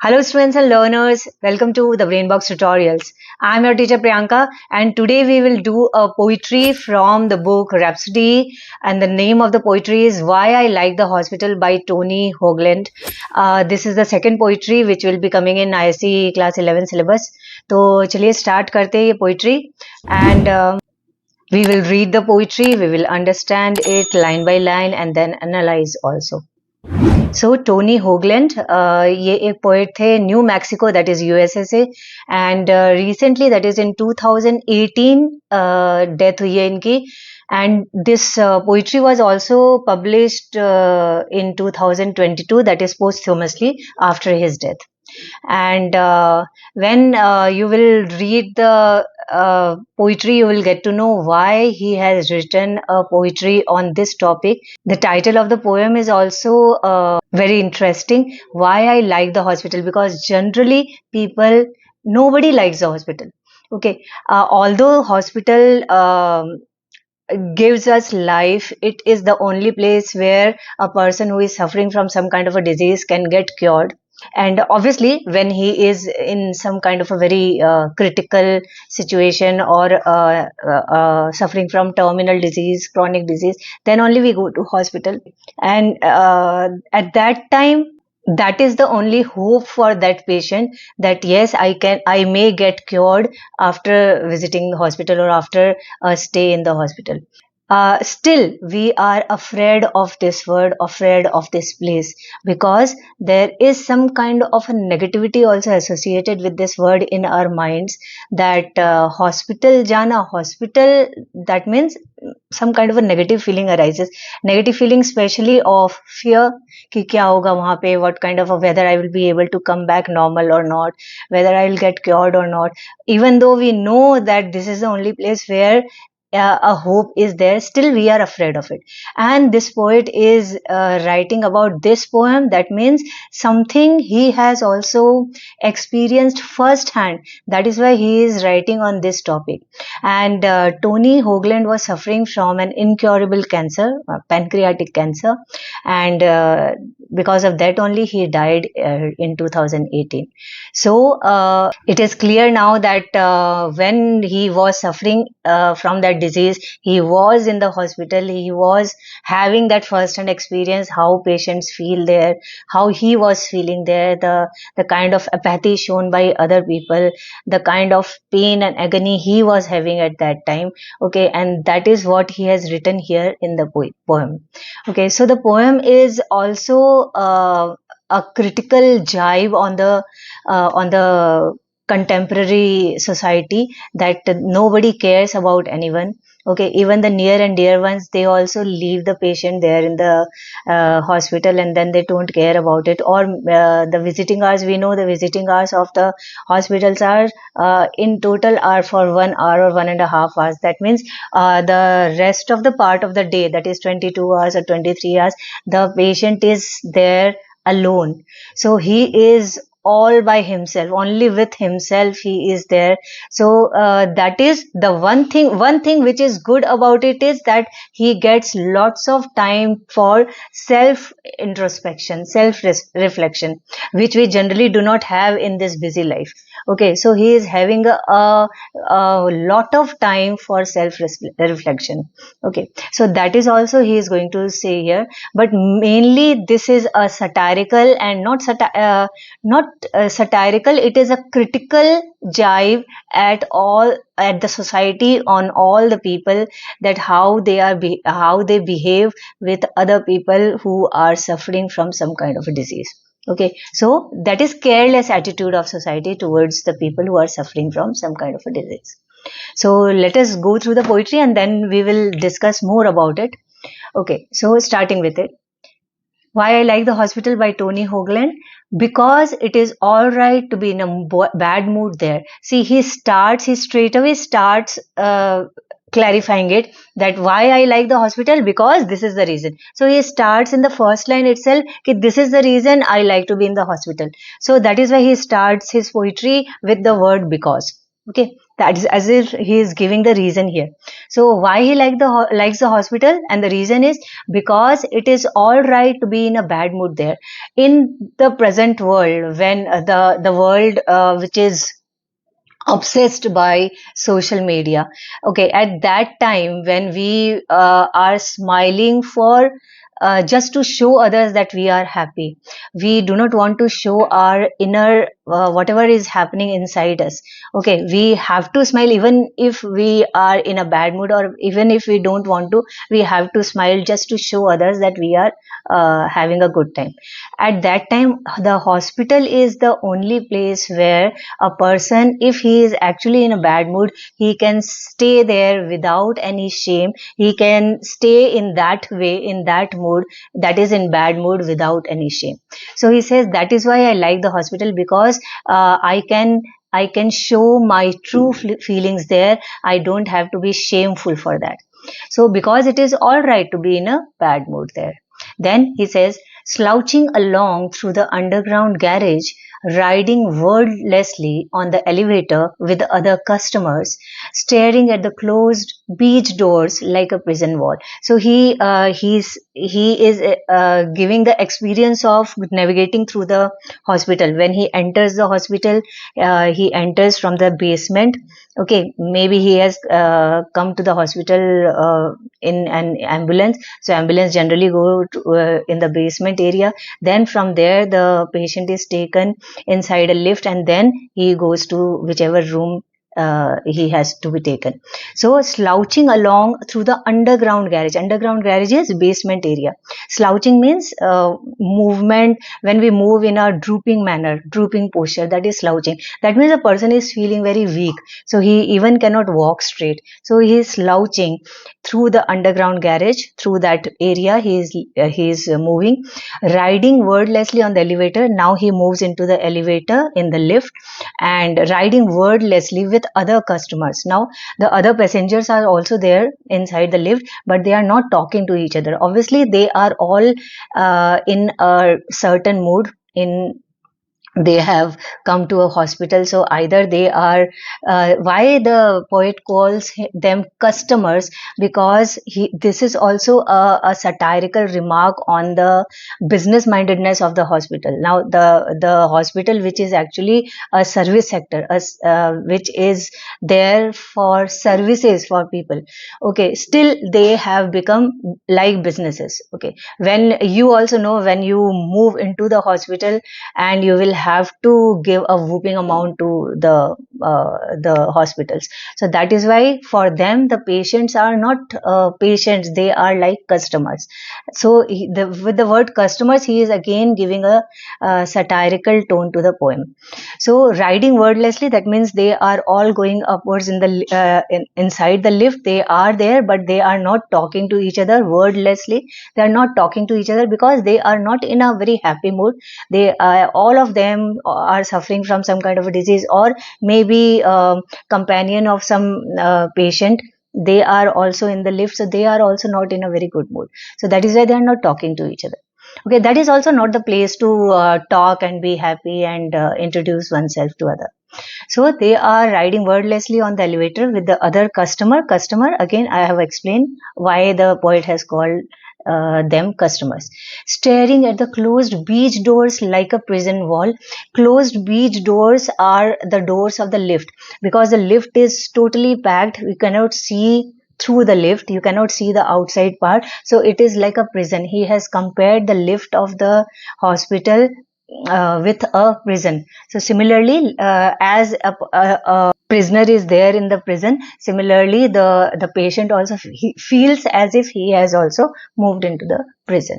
Hello students and learners, welcome to the Brainbox tutorials. I am your teacher Priyanka and today we will do a poetry from the book Rhapsody, and the name of the poetry is Why I Like the Hospital by Tony Hoagland. This is the second poetry which will be coming in ISC class 11 syllabus. तो चलिए start करते हैं ये poetry and we will read the poetry, we will understand it line by line and then analyze also. So Tony Hoagland ये एक poet थे New Mexico that is USA से and recently that is in 2018 death हुई है इनकी and this poetry was also published in 2022 that is posthumously after his death. And when you will read the poetry, you will get to know why he has written a poetry on this topic. The title of the poem is also very interesting. Why I like the hospital, because generally nobody likes the hospital. Okay, although hospital gives us life, it is the only place where a person who is suffering from some kind of a disease can get cured. And obviously when he is in some kind of a very critical situation or suffering from terminal disease, chronic disease, then only we go to hospital. And at that time, that is the only hope for that patient, that yes, I may get cured after visiting the hospital or after a stay in the hospital. Still we are afraid of this word, afraid of this place, because there is some kind of a negativity also associated with this word in our minds, that hospital jana, hospital, that means some kind of a negative feeling arises, negative feeling especially of fear कि क्या होगा वहाँ पे, what kind of a, whether I will be able to come back normal or not, whether I will get cured or not. Even though we know that this is the only place where a hope is there, still we are afraid of it. And this poet is writing about this poem, that means something he has also experienced firsthand, that is why he is writing on this topic. And Tony Hoagland was suffering from an incurable cancer, pancreatic cancer, and because of that only he died in 2018. So it is clear now that when he was suffering from that disease, he was in the hospital, he was having that first-hand experience, how patients feel there, how he was feeling there, the kind of apathy shown by other people, the kind of pain and agony he was having at that time. Okay, and that is what he has written here in the poem. Okay, so the poem is also a critical jibe on the contemporary society, that nobody cares about anyone. Okay, even the near and dear ones, they also leave the patient there in the hospital and then they don't care about it. Or the visiting hours, we know the visiting hours of the hospitals are in total are for 1 hour or 1.5 hours. That means the rest of the part of the day, that is 22 hours or 23 hours, the patient is there alone. So he is all by himself, only with himself he is there. So that is the one thing which is good about it, is that he gets lots of time for self introspection, self reflection, which we generally do not have in this busy life. Okay, so he is having a lot of time for self reflection. Okay, so that is also he is going to say here, but mainly this is a satirical and not satirical, it is a critical jibe at the society, on all the people, that how they behave with other people who are suffering from some kind of a disease. Okay, so that is careless attitude of society towards the people who are suffering from some kind of a disease. So let us go through the poetry and then we will discuss more about it. Okay, so starting with it. Why I Like the Hospital by Tony Hoagland, because it is all right to be in a bad mood there. See, he straight away starts clarifying it, that why I like the hospital, because this is the reason. So he starts in the first line itself, that this is the reason I like to be in the hospital. So that is why he starts his poetry with the word because. Okay, That is as if he is giving the reason here. So why he likes the hospital, and the reason is because it is all right to be in a bad mood there. In the present world, when the world which is obsessed by social media, okay, at that time when we are smiling for just to show others that we are happy, we do not want to show our inner whatever is happening inside us. Okay, we have to smile even if we are in a bad mood, or even if we don't want to, we have to smile just to show others that we are having a good time. At that time, the hospital is the only place where a person, if he is actually in a bad mood, he can stay there without any shame. He can stay in that way, in that mood, that is in bad mood, without any shame. So he says that is why I like the hospital, because I can show my true feelings there. I don't have to be shameful for that. So because it is all right to be in a bad mood there. Then he says, slouching along through the underground garage, riding wordlessly on the elevator with the other customers, staring at the closed beach doors like a prison wall. So he is giving the experience of navigating through the hospital. When he enters the hospital, he enters from the basement. Okay, maybe he has come to the hospital in an ambulance. So ambulance generally go to, in the basement area. Then from there the patient is taken inside a lift, and then he goes to whichever room he has to be taken. So slouching along through the underground garage. Underground garage is basement area. Slouching means movement. When we move in a drooping manner, drooping posture, that is slouching. That means a person is feeling very weak, so he even cannot walk straight. So he is slouching through the underground garage, through that area. He is moving, riding wordlessly on the elevator. Now he moves into the elevator in the lift, and riding wordlessly with other customers. Now the other passengers are also there inside the lift, but they are not talking to each other. Obviously they are all in a certain mood, in they have come to a hospital. So either they are why the poet calls them customers, because this is also a satirical remark on the business mindedness of the hospital. Now the hospital, which is actually a service sector, which is there for services for people, okay, still they have become like businesses. Okay, when you also know, when you move into the hospital, and you will have to give a whooping amount to the hospitals. So that is why for them the patients are not patients, they are like customers. So with the word customers, he is again giving a satirical tone to the poem. So riding wordlessly, that means they are all going upwards in the inside the lift. They are there, but they are not talking to each other wordlessly. They are not talking to each other because they are not in a very happy mood. They all of them are suffering from some kind of a disease, or maybe companion of some patient. They are also in the lift, so they are also not in a very good mood. So that is why they are not talking to each other. Okay, that is also not the place to talk and be happy and introduce oneself to other. So they are riding wordlessly on the elevator with the other customer. Again, I have explained why the poet has called them customers. Staring at the closed beach doors like a prison wall. Closed beach doors are the doors of the lift, because the lift is totally packed. We cannot see through the lift, you cannot see the outside part, so it is like a prison. He has compared the lift of the hospital with a prison. So similarly, as a prisoner is there in the prison, similarly the patient also he feels as if he has also moved into the prison.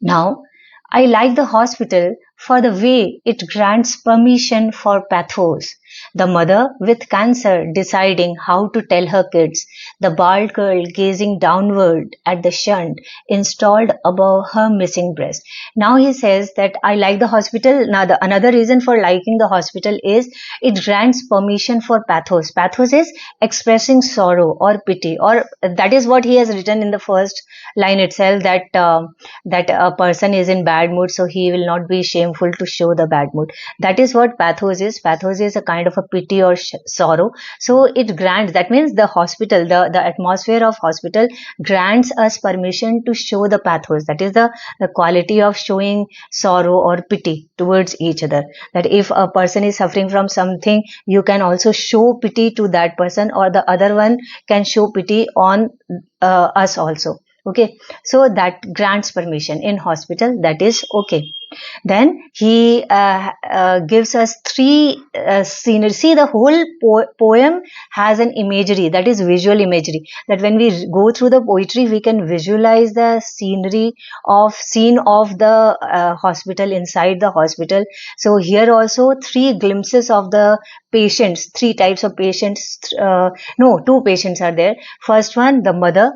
Now, I like the hospital for the way it grants permission for pathos. The mother with cancer deciding how to tell her kids, the bald girl gazing downward at the shunt installed above her missing breast. Now he says that I like the hospital. Now another reason for liking the hospital is it grants permission for pathos. Pathos is expressing sorrow or pity, or that is what he has written in the first line itself, that a person is in bad mood, so he will not be shameful to show the bad mood. That is what pathos is. Pathos is a kind kind of a pity or sorrow. So it grants, that means the hospital, the atmosphere of hospital grants us permission to show the pathos. That is the quality of showing sorrow or pity towards each other. That if a person is suffering from something, you can also show pity to that person, or the other one can show pity on us also. Okay, so that grants permission in hospital, that is okay. Then he gives us three scenery. See, the whole poem has an imagery, that is visual imagery, that when we go through the poetry we can visualize the scenery of scene of the hospital, inside the hospital. So here also three glimpses of the patients, three types of patients, no, two patients are there. First one, the mother,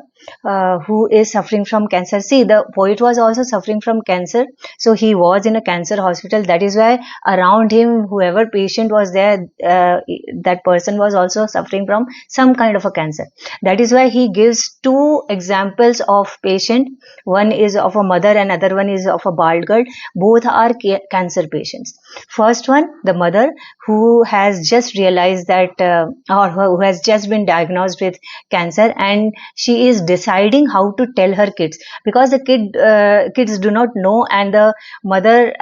who is suffering from cancer. See, the poet was also suffering from cancer, so he was in a cancer hospital. That is why around him, whoever patient was there, that person was also suffering from some kind of a cancer. That is why he gives two examples of patient. One is of a mother and other one is of a bald girl. Both are cancer patients. First one, the mother, who has just realized that or who has just been diagnosed with cancer, and she is deciding how to tell her kids, because the kids do not know, and the mother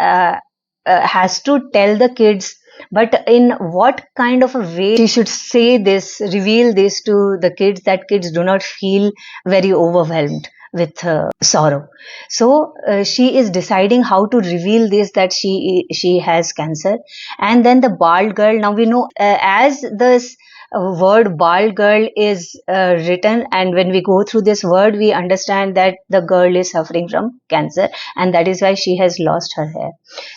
has to tell the kids, but in what kind of a way she should say this, reveal this to the kids, that kids do not feel very overwhelmed with sorrow. So she is deciding how to reveal this, that she has cancer. And then the bald girl, now we know, as this word bald girl is written, and when we go through this word we understand that the girl is suffering from cancer, and that is why she has lost her hair.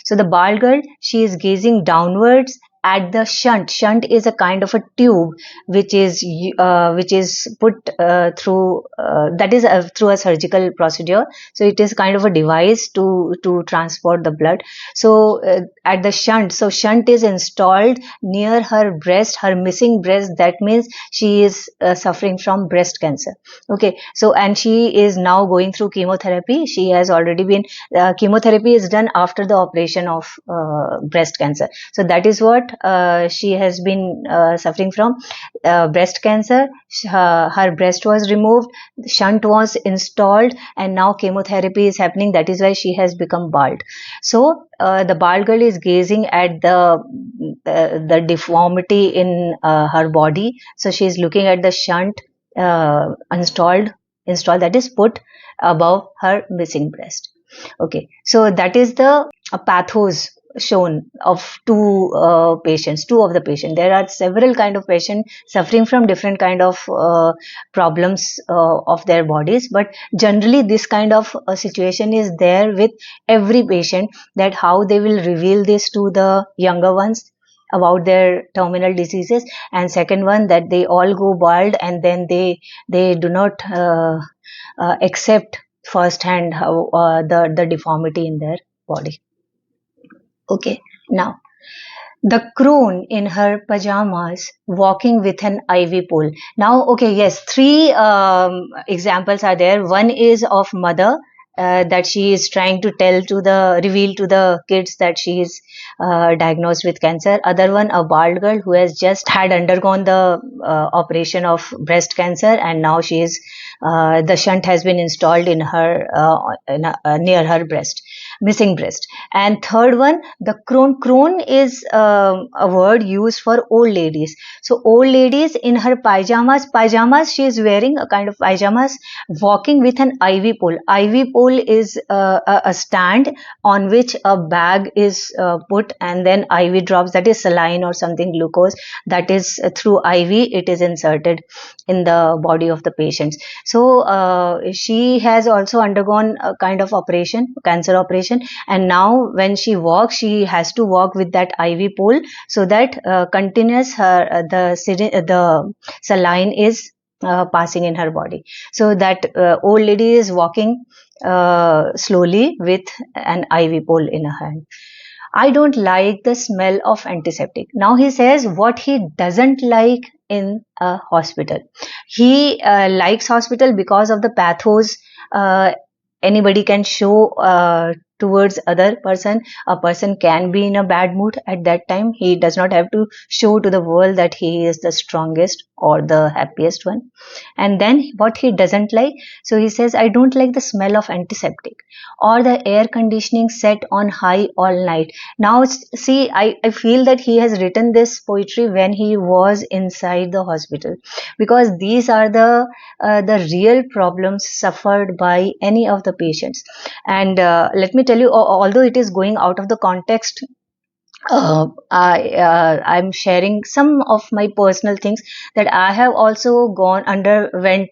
So the bald girl, she is gazing downwards at the shunt. Shunt is a kind of a tube which is put through that is through a surgical procedure. So it is kind of a device to transport the blood. So at the shunt, so shunt is installed near her breast, her missing breast. That means she is suffering from breast cancer. Okay, so and she is now going through chemotherapy. She has already been chemotherapy is done after the operation of breast cancer. So that is what she has been suffering from, breast cancer. Her breast was removed, shunt was installed, and now chemotherapy is happening. That is why she has become bald. So the bald girl is gazing at the deformity in her body. So she is looking at the shunt installed, that is put above her missing breast. Okay, so that is the pathos shown of two patients, two of the patient. There are several kind of patients suffering from different kind of problems of their bodies, but generally this kind of situation is there with every patient, that how they will reveal this to the younger ones about their terminal diseases. And second one, that they all go bald, and then they do not accept firsthand how the deformity in their body. Okay, now the crone in her pajamas walking with an ivy pole. Now, okay, yes, three examples are there. One is of mother, that she is trying to reveal to the kids that she is diagnosed with cancer. Other one, a bald girl who has just had undergone the operation of breast cancer, and now she is the shunt has been installed in her near her breast, missing breast. And third one, the crone. Crone is a word used for old ladies. So old ladies in her pajamas, she is wearing a kind of pajamas, walking with an ivy pole. Ivy pole is a stand on which a bag is put, and then ivy drops, that is saline or something, glucose, that is through ivy it is inserted in the body of the patients. So she has also undergone a kind of operation, cancer operation, and now when she walks, she has to walk with that ivy pole, so that continuous the saline is passing in her body. So that old lady is walking slowly with an ivy pole in her hand. I don't like the smell of antiseptic. Now he says what he doesn't like in a hospital. He likes hospital because of the pathos anybody can show towards other person. A person can be in a bad mood at that time. He does not have to show to the world that he is the strongest or the happiest one. And then what he doesn't like, so he says, I don't like the smell of antiseptic or the air conditioning set on high all night. Now see, I feel that he has written this poetry when he was inside the hospital, because these are the real problems suffered by any of the patients. And let me tell you, although it is going out of the context, I'm sharing some of my personal things, that I have also underwent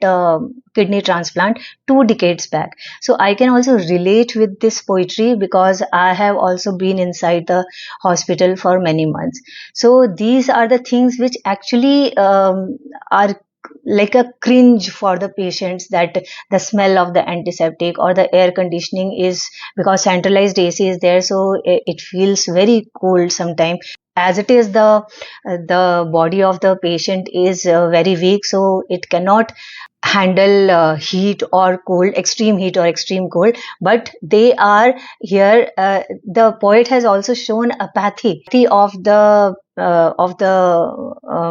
kidney transplant 2 decades back. So I can also relate with this poetry because I have also been inside the hospital for many months. So these are the things which actually are like a cringe for the patients, that the smell of the antiseptic or the air conditioning is, because centralized AC is there, so it feels very cold sometimes. As it is, the body of the patient is very weak, so it cannot handle heat or cold, extreme heat or extreme cold. But they are here, the poet has also shown apathy of the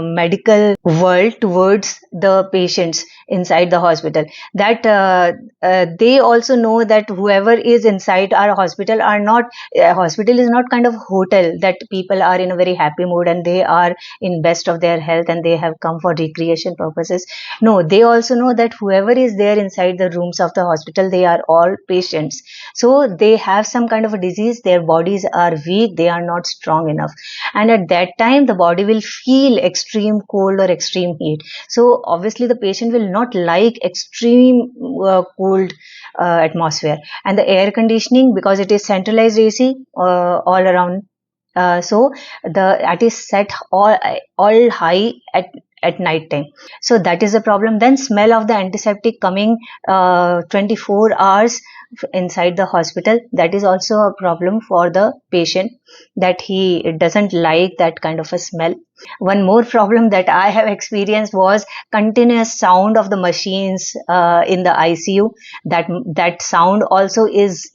medical world towards the patients inside the hospital, that they also know that whoever is inside our hospital are not, hospital is not kind of hotel that people are in a very happy mood and they are in best of their health and they have come for recreation purposes. No, they also know that whoever is there inside the rooms of the hospital, they are all patients. So they have some kind of a disease, their bodies are weak, they are not strong enough. And at that time, the body will feel extreme cold or extreme heat. So obviously the patient will not like extreme cold atmosphere. And the air conditioning, because it is centralized AC all around, so that is set all high at night time. So that is a problem. Then smell of the antiseptic coming 24 hours inside the hospital, that is also a problem for the patient, that he doesn't like that kind of a smell. One more problem that I have experienced was continuous sound of the machines in the ICU. That sound also is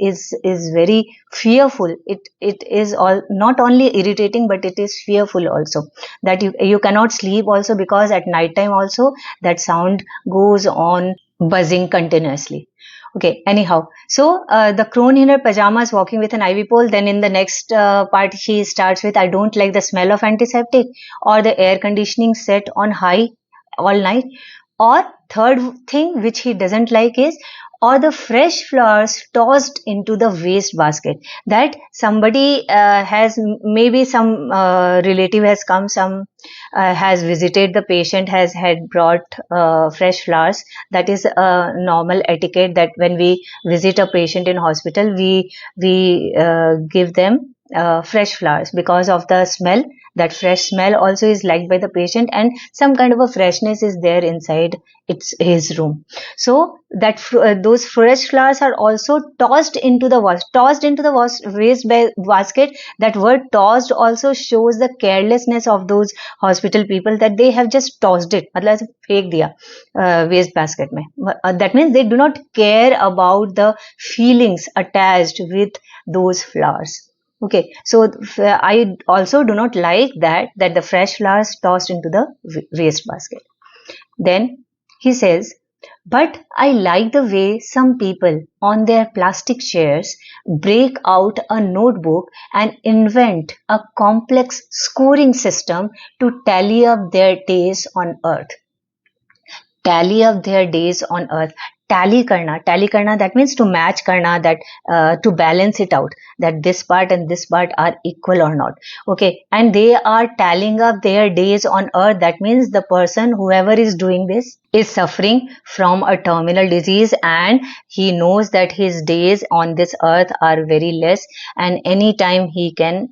very fearful. It is all not only irritating, but it is fearful also, that you cannot sleep also, because at night time also that sound goes on buzzing continuously. Okay, anyhow, so the crone in her pajamas walking with an ivy pole. Then in the next part, she starts with, I don't like the smell of antiseptic or the air conditioning set on high all night. Or third thing which he doesn't like is, or the fresh flowers tossed into the waste basket. That somebody has, maybe some relative has come, some has visited the patient, has had brought fresh flowers. That is a normal etiquette, that when we visit a patient in hospital, we give them fresh flowers, because of the smell. That fresh smell also is liked by the patient, and some kind of a freshness is there inside his room. So that those fresh flowers are also tossed into the waste basket. That word tossed also shows the carelessness of those hospital people, that they have just tossed it, मतलब फेंक दिया waste basket में. That means they do not care about the feelings attached with those flowers. Okay, so I also do not like that the fresh flowers tossed into the waste basket. Then he says, but I like the way some people on their plastic chairs break out a notebook and invent a complex scoring system to tally up their days on earth. Tally up their days on earth. Tally karna, that means to match karna, that to balance it out, that this part and this part are equal or not. Okay, and they are tallying up their days on earth. That means the person, whoever is doing this, is suffering from a terminal disease, and he knows that his days on this earth are very less, and anytime he can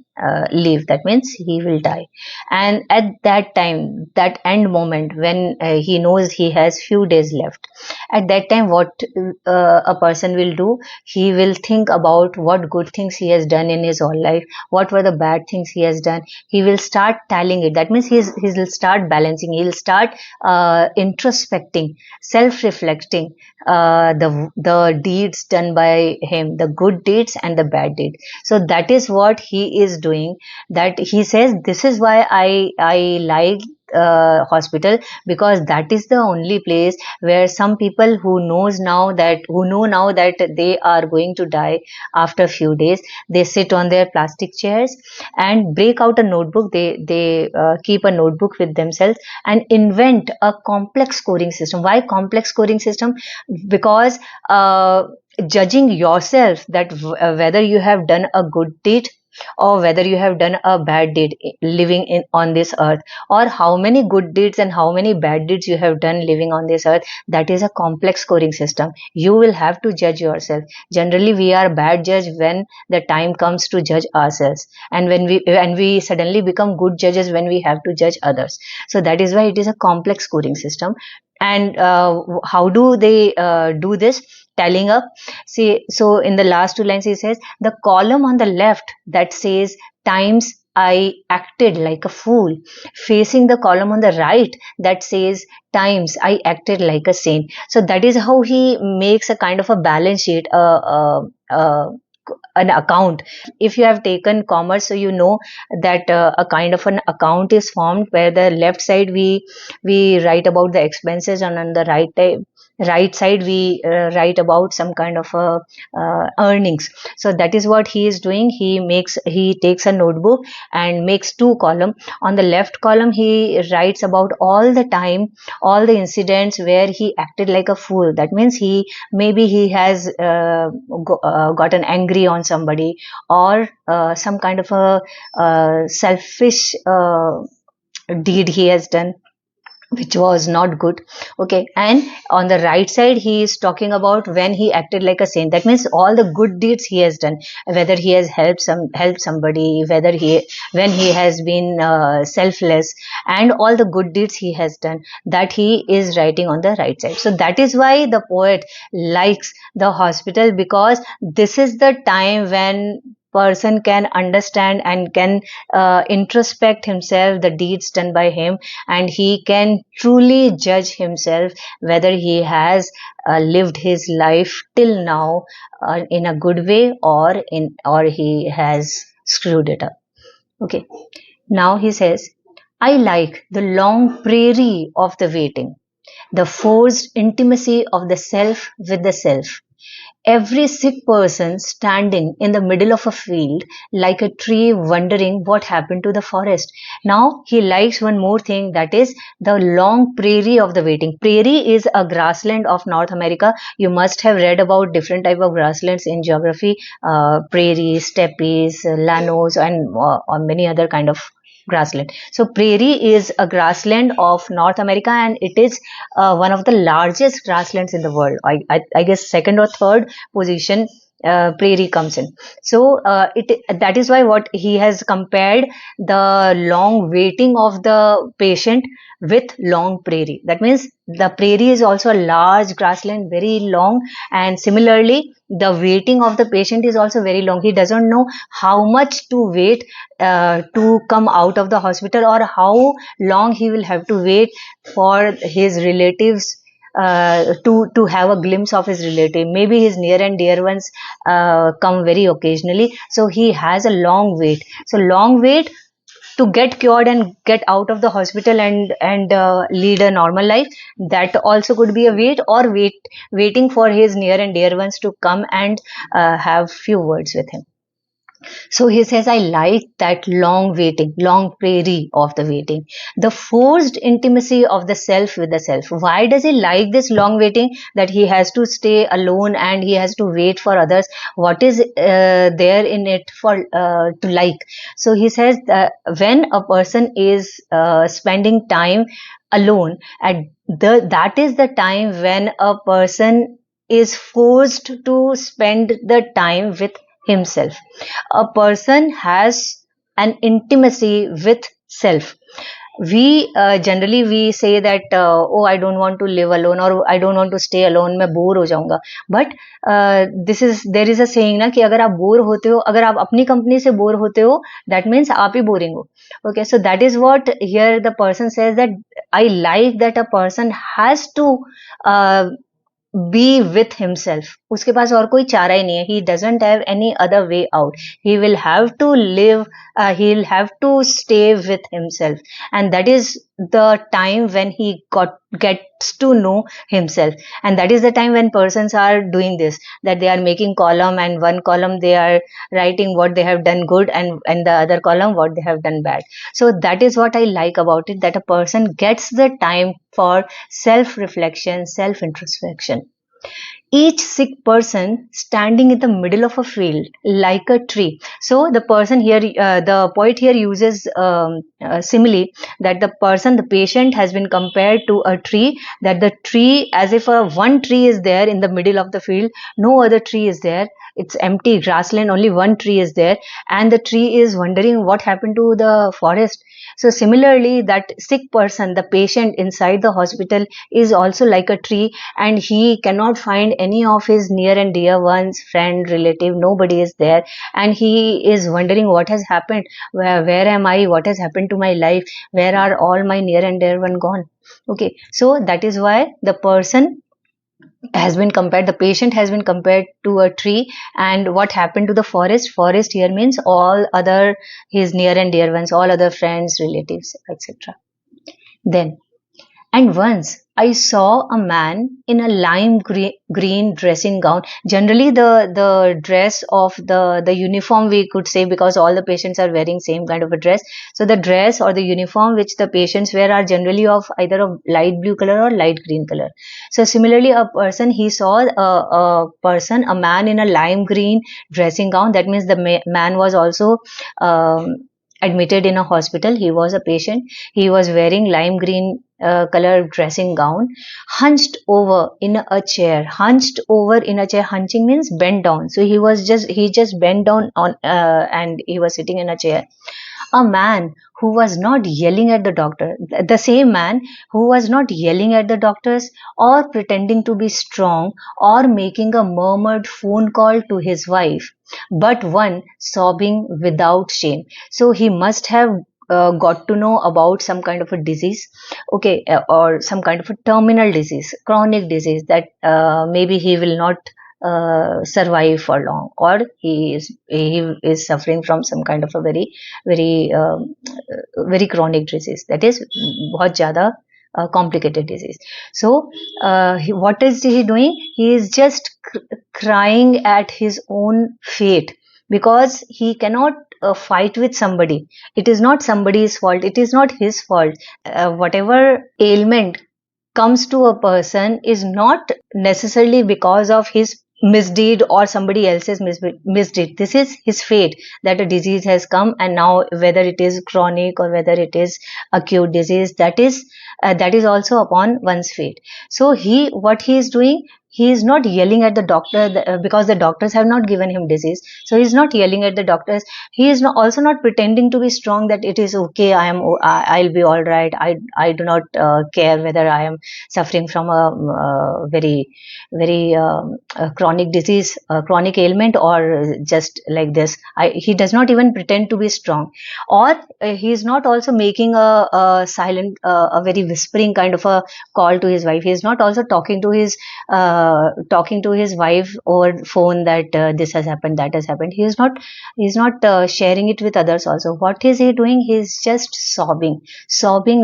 leave. That means he will die. And at that time, that end moment, when he knows he has few days left, at that time, what a person will do, he will think about what good things he has done in his whole life, what were the bad things he has done. He will start tallying it. That means he will start balancing, he will start introspecting introspecting, self-reflecting the deeds done by him, the good deeds and the bad deeds. So that is what he is doing. That he says, this is why I like hospital, because that is the only place where some people who know now that they are going to die after a few days, they sit on their plastic chairs and break out a notebook. They keep a notebook with themselves and invent a complex scoring system. Why complex scoring system? Because judging yourself that whether you have done a good deed or whether you have done a bad deed living in on this earth, or how many good deeds and how many bad deeds you have done living on this earth, that is a complex scoring system. You will have to judge yourself. Generally we are bad judge when the time comes to judge ourselves, and when we suddenly become good judges when we have to judge others. So that is why it is a complex scoring system. And how do they do this? Tallying up. See, so in the last two lines he says, the column on the left that says times I acted like a fool, facing the column on the right that says times I acted like a saint. So that is how he makes a kind of a balance sheet, an account. If you have taken commerce, so you know that a kind of an account is formed where the left side we write about the expenses, and on the right side we write about some kind of earnings. So that is what he is doing. He takes a notebook and makes two column. On the left column he writes about all the time, all the incidents where he acted like a fool. That means maybe he has gotten angry on somebody, or some kind of a selfish deed he has done which was not good. Okay, and on the right side he is talking about when he acted like a saint. That means all the good deeds he has done, whether he has helped somebody, whether when he has been selfless, and all the good deeds he has done, that he is writing on the right side. So that is why the poet likes the hospital, because this is the time when person can understand and can introspect himself, the deeds done by him, and he can truly judge himself whether he has lived his life till now in a good way, or he has screwed it up. Okay, now he says, I like the long prairie of the waiting, the forced intimacy of the self with the self. Every sick person standing in the middle of a field like a tree wondering what happened to the forest. Now he likes one more thing, that is the long prairie of the waiting. Prairie is a grassland of North America. You must have read about different type of grasslands in geography, prairies, steppes, llanos, and many other kind of grassland. So prairie is a grassland of North America, and it is one of the largest grasslands in the world. I guess second or third position prairie comes in. So that is why what he has compared the long waiting of the patient with long prairie. That means the prairie is also a large grassland, very long, and similarly the waiting of the patient is also very long. He doesn't know how much to wait to come out of the hospital, or how long he will have to wait for his relatives to have a glimpse of his relative. Maybe his near and dear ones come very occasionally, so he has a long wait. So long wait to get cured and get out of the hospital and lead a normal life. That also could be a waiting for his near and dear ones to come and have few words with him. So he says, I like that long waiting, long prairie of the waiting, the forced intimacy of the self with the self. Why does he like this long waiting, that he has to stay alone and he has to wait for others? What is there in it for to like? So he says that when a person is spending time alone, that is the time when a person is forced to spend the time with himself. A person has an intimacy with self. We generally we say that oh, I don't want to live alone, or I don't want to stay alone, मैं bore हो जाऊंगा. But there is a saying ना कि अगर आप bore होते हो, अगर आप अपनी कंपनी से बोर होते हो, that means आप ही बोरिंग हो. Okay, so that is what here the person says, that I like that a person has to uh, be with himself. उसके पास और कोई चारा ही नहीं है. He doesn't have any other way out. He will have to live, he'll have to stay with himself, and that is the time when he gets to know himself. And that is the time when persons are doing this, that they are making column, and one column they are writing what they have done good, and the other column what they have done bad. So that is what I like about it, that a person gets the time for self reflection, self introspection. Each sick person standing in the middle of a field like a tree. So the person here, the poet here uses simile, that the patient has been compared to a tree, that the tree, as if one tree is there in the middle of the field, no other tree is there, it's empty grassland, only one tree is there, and the tree is wondering what happened to the forest. So similarly, that sick person, the patient inside the hospital, is also like a tree, and he cannot find any of his near and dear ones, friend, relative, nobody is there, and he is wondering what has happened, where am I, what has happened to my life, where are all my near and dear one gone. Okay, so that is why the person has been compared, the patient has been compared to a tree. And what happened to the forest here means all other his near and dear ones, all other friends, relatives, etc. Then, and once I saw a man in a lime green dressing gown. Generally, the dress of the uniform, we could say, because all the patients are wearing same kind of a dress. So the dress or the uniform which the patients wear are generally of either of light blue color or light green color. So similarly, he saw a man in a lime green dressing gown. That means the man was also admitted in a hospital. He was a patient. He was wearing lime green color dressing gown, hunched over in a chair. Hunched over in a chair. Hunching means bent down. So he just bent down on and he was sitting in a chair. A man who was not yelling at the doctor, the same man who was not yelling at the doctors or pretending to be strong or making a murmured phone call to his wife, but one sobbing without shame. So he must have got to know about some kind of a disease, okay, or some kind of a terminal disease, chronic disease, that maybe he will not survive for long, or he is suffering from some kind of a very very chronic disease, that is बहुत ज़्यादा complicated disease. So what is he doing? He is just crying at his own fate, because he cannot fight with somebody. It is not somebody's fault, it is not his fault. Whatever ailment comes to a person is not necessarily because of his misdeed or somebody else's misdeed. This is his fate, that a disease has come, and now whether it is chronic or whether it is acute disease, that is also upon one's fate. So what he is doing, he is not yelling at the doctor, because the doctors have not given him disease. So he is not yelling at the doctors. He is also not pretending to be strong, that it is okay, I'll be all right. I do not care whether I am suffering from a very chronic disease, chronic ailment, or just like this. He does not even pretend to be strong, or he is not also making a silent, a very whispering kind of a call to his wife. He is not also talking to his wife over phone, that this has happened, that has happened. He is not sharing it with others also. What is he doing? He is just sobbing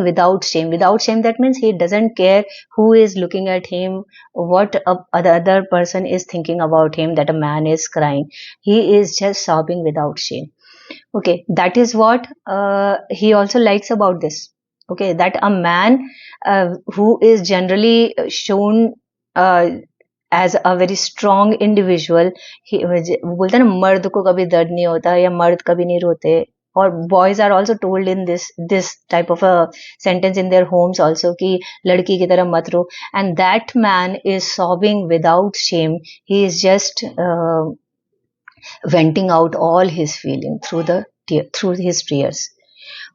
without shame. Without shame, that means he doesn't care who is looking at him, what the other person is thinking about him, that a man is crying. He is just sobbing without shame. Okay, that is what he also likes about this. Okay, that a man who is generally shown as a very strong individual, बोलते हैं ना, मर्द को कभी दर्द नहीं होता, या मर्द कभी नहीं रोते. और boys are also told in this type of a sentence in their homes also, कि लड़की की तरह मत रो. And that man is sobbing without shame. He is just venting out all his feeling through his tears.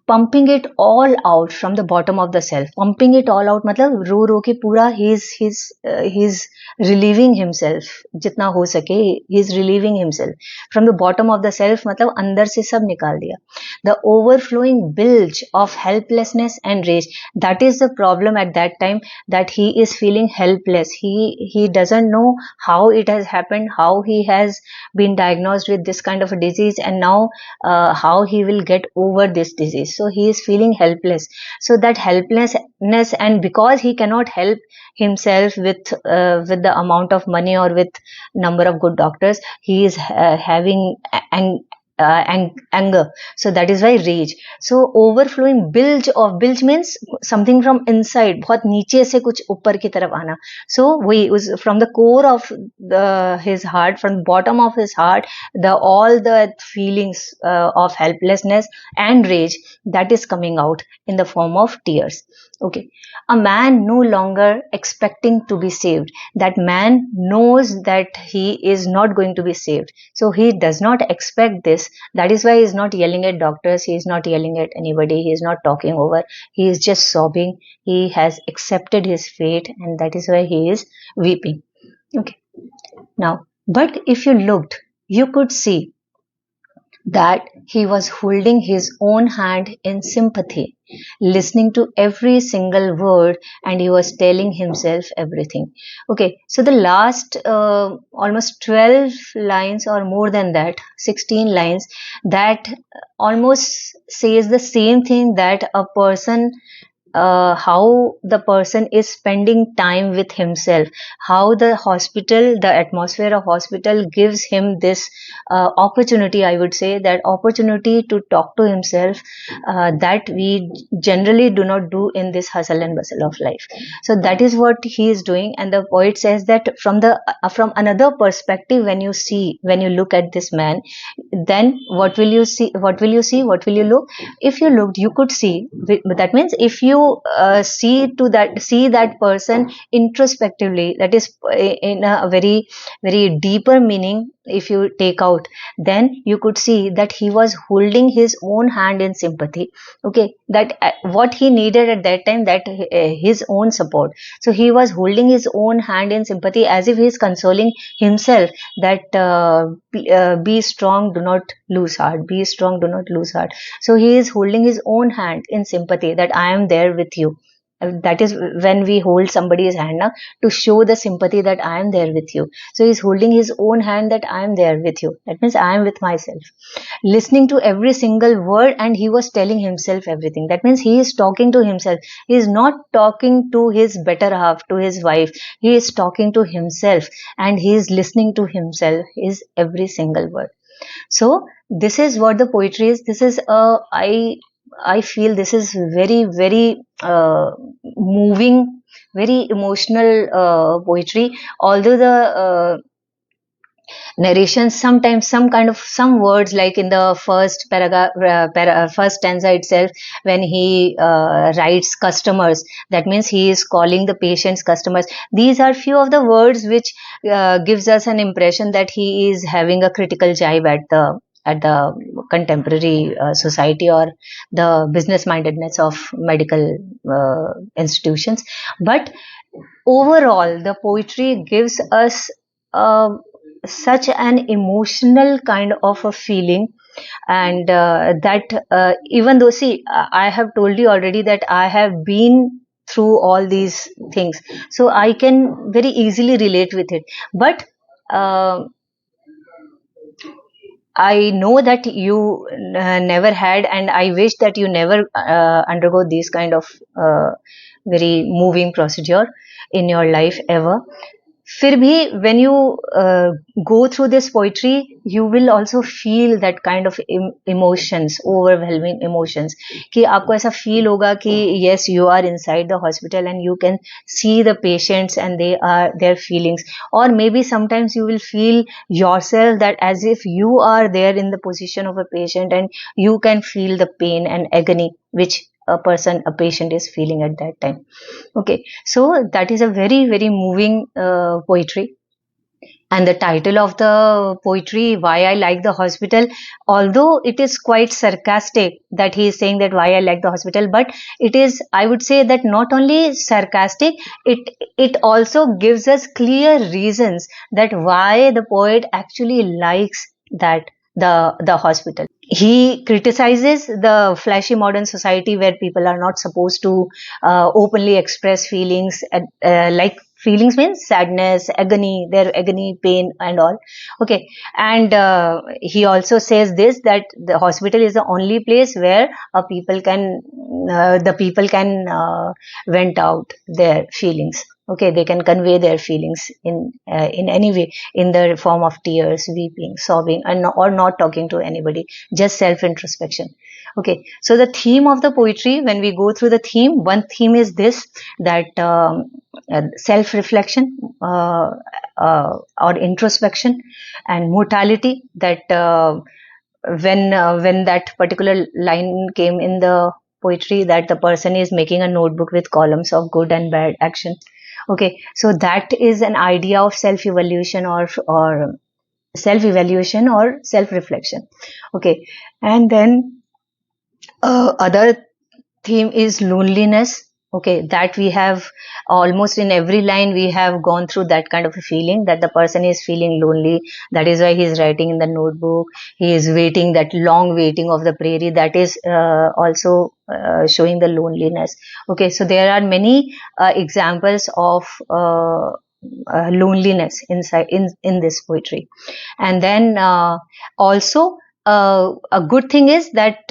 pumping it all out from the bottom of the self. Pumping it all out मतलब रो रो के पूरा he's relieving himself जितना हो सके, he's relieving himself from the bottom of the self, मतलब अंदर से सब निकाल दिया. The overflowing bilge of helplessness and rage, that is the problem at that time, that he is feeling helpless. He doesn't know how it has happened, how he has been diagnosed with this kind of a disease, and now how he will get over this disease. So he is feeling helpless. So that helplessness, and because he cannot help himself with the amount of money or with number of good doctors, he is having anger. So that is why rage. So overflowing bilge means something from inside, बहुत नीचे से कुछ ऊपर की तरफ आना. So we was from the core of his heart, from the bottom of his heart, all the feelings of helplessness and rage, that is coming out in the form of tears. Okay, a man no longer expecting to be saved. That man knows that he is not going to be saved. So he does not expect this. That is why he is not yelling at doctors. He is not yelling at anybody. He is not talking over. He is just sobbing. He has accepted his fate, and that is why he is weeping. Okay. Now, but if you looked, you could see that he was holding his own hand in sympathy, listening to every single word, and he was telling himself everything. Okay, so the last almost 12 lines or more than that, 16 lines, that almost says the same thing, that a person, how the person is spending time with himself, how the hospital, the atmosphere of hospital gives him this opportunity, I would say, that opportunity to talk to himself, that we generally do not do in this hustle and bustle of life. So that is what he is doing, and the poet says that from another perspective, when you look at this man, then what will you see, what will you look? If you looked, you could see, that means if you see that person introspectively, that is in a very very deeper meaning, if you take out, then you could see that he was holding his own hand in sympathy. Okay, that what he needed at that time, that his own support. So he was holding his own hand in sympathy, as if he is consoling himself, that be strong, do not lose heart, be strong, do not lose heart. So he is holding his own hand in sympathy, that I am there with you. That is when we hold somebody's hand now, to show the sympathy, that I am there with you. So he's holding his own hand, that I am there with you. That means I am with myself, listening to every single word, and he was telling himself everything. That means he is talking to himself. He is not talking to his better half, to his wife. He is talking to himself, and he is listening to himself, his every single word. So this is what the poetry is. This is I feel this is very very moving, very emotional poetry. Although the narration, sometimes some words, like in the first paragraph, first stanza itself, when he writes customers, that means he is calling the patients customers. These are few of the words which gives us an impression that he is having a critical jibe at the contemporary society, or the business mindedness of medical institutions. But overall, the poetry gives us such an emotional kind of a feeling, and that even though, see, I have told you already that I have been through all these things, so I can very easily relate with it. But I know that you never had, and I wish that you never undergo this kind of very moving procedure in your life ever. फिर भी when you go through this poetry, you will also feel that kind of emotions, overwhelming emotions, कि आपको ऐसा feel होगा कि yes, you are inside the hospital and you can see the patients and their feelings, or maybe sometimes you will feel yourself that as if you are there in the position of a patient, and you can feel the pain and agony which a patient is feeling at that time. Okay, so that is a very very moving poetry. And the title of the poetry, Why I Like the Hospital, although it is quite sarcastic that he is saying that why I like the hospital, but it is, I would say, that not only sarcastic, it also gives us clear reasons that why the poet actually likes that the hospital. He criticizes the flashy modern society where people are not supposed to openly express feelings, like feelings means sadness, agony, their agony, pain, and all. Okay, and he also says this, that the hospital is the only place where the people can vent out their feelings. Okay, they can convey their feelings in any way, in the form of tears, weeping, sobbing, and or not talking to anybody, just self introspection. Okay, so the theme of the poetry, when we go through the theme, one theme is this, that self reflection, or introspection, and mortality, that when that particular line came in the poetry, that the person is making a notebook with columns of good and bad action. Okay, so that is an idea of self evaluation, or self evaluation or self reflection. Okay, and then other theme is loneliness. Okay, that we have almost in every line, we have gone through that kind of a feeling, that the person is feeling lonely. That is why he is writing in the notebook. He is waiting, that long waiting of the prairie, that is also showing the loneliness. Okay, so there are many examples of loneliness inside in this poetry. And then also a good thing is that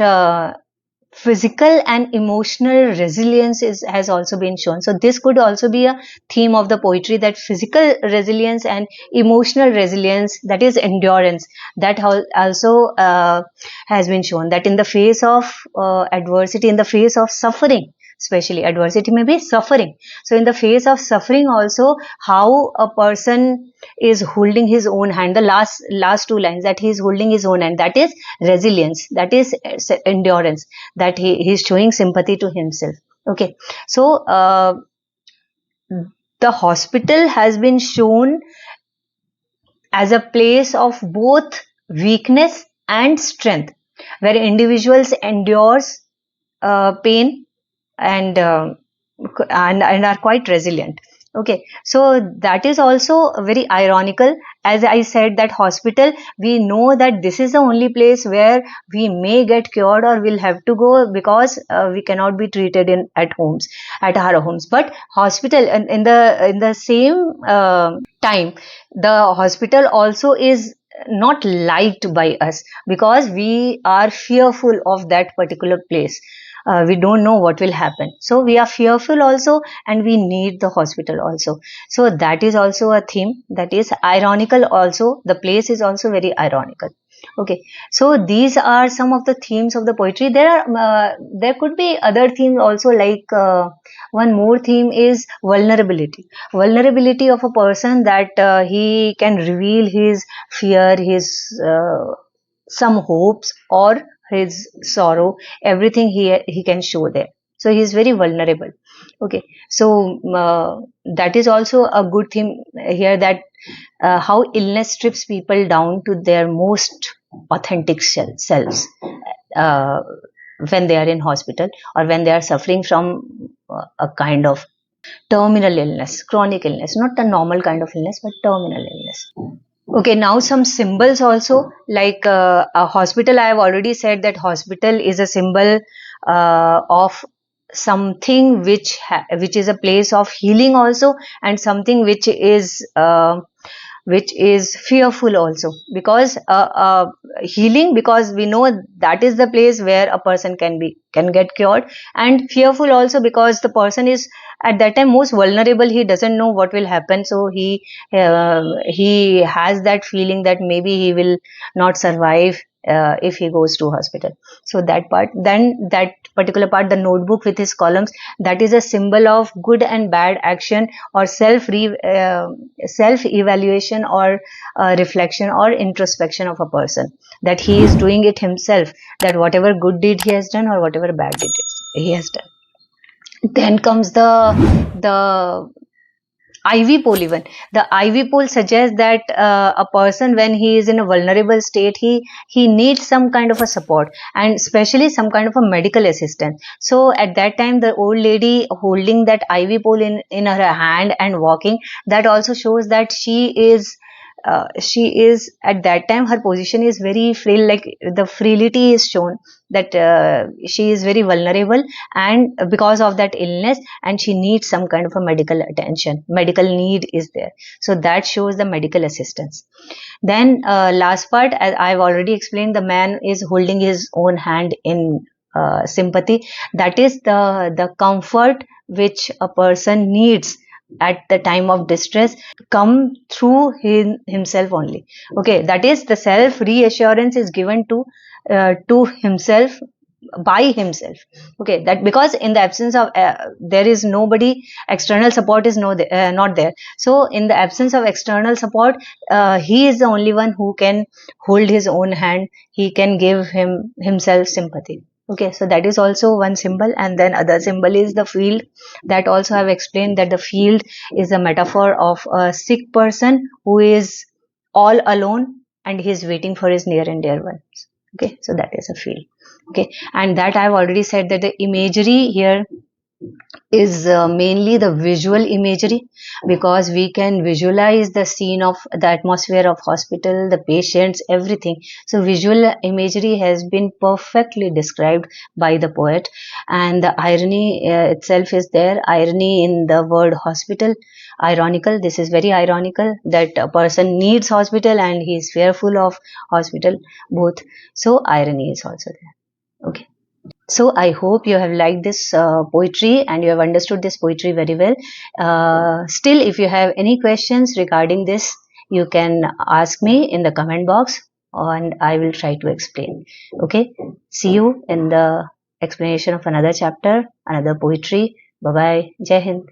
physical and emotional resilience has also been shown. So this could also be a theme of the poetry, that physical resilience and emotional resilience, that is endurance, that also has been shown, that in the face of adversity, in the face of suffering, especially adversity may be suffering, so in the face of suffering also, how a person is holding his own hand, the last two lines, that he is holding his own hand, that is resilience, that is endurance, that he is showing sympathy to himself. Okay, so the hospital has been shown as a place of both weakness and strength, where individuals endures pain, and and are quite resilient. Okay, so that is also very ironical. As I said, that hospital, we know that this is the only place where we may get cured, or we'll have to go, because we cannot be treated in at our homes. But hospital, in the same time, the hospital also is not liked by us, because we are fearful of that particular place. We don't know what will happen, so we are fearful also, and we need the hospital also. So that is also a theme, that is ironical also, the place is also very ironical. Okay, so these are some of the themes of the poetry. There could be other themes also, like one more theme is vulnerability of a person, that he can reveal his fear, his some hopes, or his sorrow, everything he can show there. So he is very vulnerable. Okay, so that is also a good theme here, that how illness strips people down to their most authentic selves, uh, when they are in hospital, or when they are suffering from a kind of terminal illness, chronic illness, not a normal kind of illness, but terminal illness. Okay, now some symbols also, like a hospital. I have already said that hospital is a symbol of something which is a place of healing also, and something which is fearful also, because healing, because we know that is the place where a person can get cured, and fearful also because the person is at that time most vulnerable, he doesn't know what will happen, so he has that feeling that maybe he will not survive if he goes to hospital. So that part, then that particular part, the notebook with his columns, that is a symbol of good and bad action, or self evaluation, or reflection, or introspection of a person, that he is doing it himself, that whatever good deed he has done, or whatever bad deed he has done. Then comes the IV pole even. The IV pole suggests that a person, when he is in a vulnerable state, he needs some kind of a support, and especially some kind of a medical assistance. So at that time, the old lady holding that IV pole in her hand and walking, that also shows that she is at that time, her position is very frail, like the frailty is shown, that she is very vulnerable, and because of that illness, and she needs some kind of a medical attention, medical need is there. So that shows the medical assistance. Then last part, as I've already explained, the man is holding his own hand in sympathy. That is the comfort which a person needs at the time of distress, come through himself only. Okay, that is the self reassurance is given to himself, by himself. Okay, that because in the absence of there is nobody, external support is not there. So in the absence of external support, he is the only one who can hold his own hand, he can give himself sympathy. Okay, so that is also one symbol. And then other symbol is the field, that also I've explained, that the field is a metaphor of a sick person who is all alone and he is waiting for his near and dear ones. Okay, so that is a field. Okay, and that I've already said, that the imagery here is mainly the visual imagery, because we can visualize the scene of the atmosphere of hospital, the patients, everything. So visual imagery has been perfectly described by the poet. And the irony itself is there, irony in the word hospital, ironical, this is very ironical, that a person needs hospital and he is fearful of hospital, both. So irony is also there. Okay, so I hope you have liked this poetry and you have understood this poetry very well. Still, if you have any questions regarding this, you can ask me in the comment box and I will try to explain. Okay, see you in the explanation of another chapter, another poetry. Bye bye. Jai Hind.